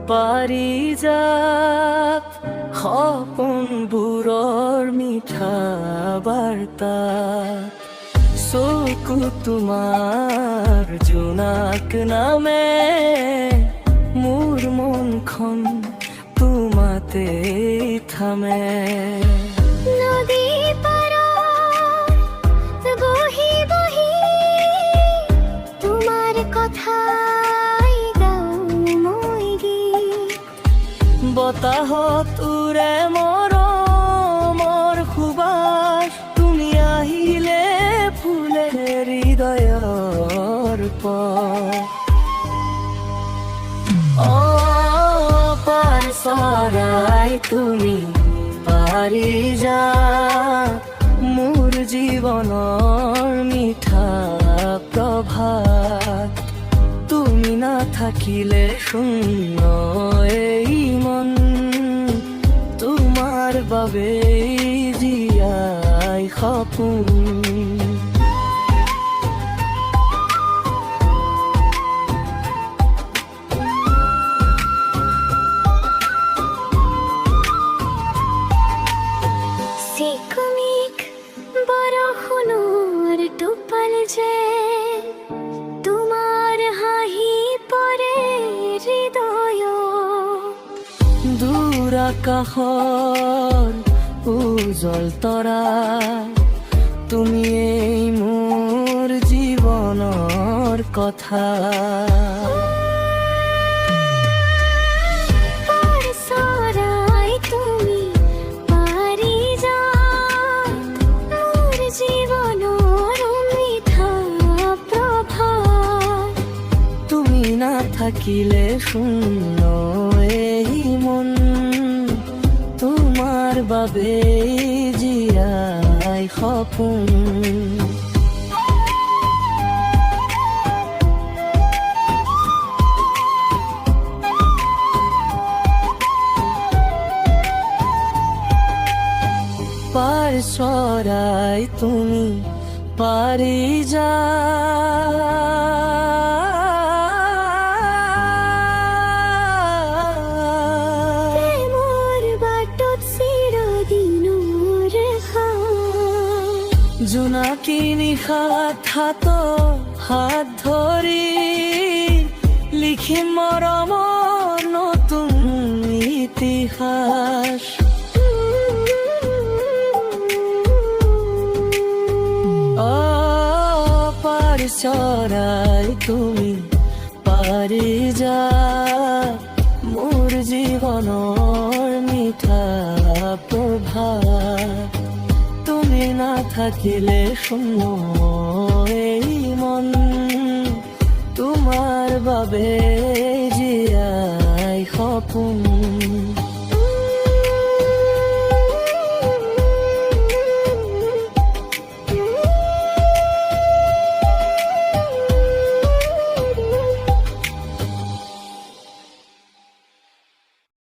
পাৰিজাত সপোনবোৰৰ মিঠা বাৰ্তা চকু তোমাৰ জোনাক নামে মোৰ মনখন তোমাতে থামে নদী পাৰত বহি বহি তোমাৰ কথাই গাওঁ মই গীত বতাহত উৰে মৰমৰ সুবাস তুমি আহিলে ফুলে হৃদয়ৰ পাৰ চৰাই তুমি পাৰিজাত মোৰ জীৱনৰ মিঠা প্ৰভাত তুমি নাথাকিলে শূন্য এই মন তোমাৰ বাবে জীয়াই সপোন চিকুমিক বৰষুণৰ টোপাল যে তোমাৰ হাঁহি পৰে হৃদয় দূৰ আকাশৰ উজ্জ্বল তৰা তুমি এই মোৰ জীৱনৰ কথা পাৰ চৰাই তুমি পাৰিজাত মোৰ জীৱনৰ মিঠা প্ৰভাত তুমি নাথাকিলে শূন্য এই মন তোমাৰ বাবে জীয়াই সপোন পাৰ চৰাই তুমি পাৰিজাত মোৰ বাটত চিৰদিনৰ জোনাকী নিশাত হাত ধৰি লিখিম মৰমৰ নতুন ইতিহাস পাৰ চৰাই তুমি পাৰিজাত মোৰ জীৱনৰ মিঠা প্ৰভাত তুমি নাথাকিলে শূন্য এই মন তোমাৰ বাবে জীয়াই সপোন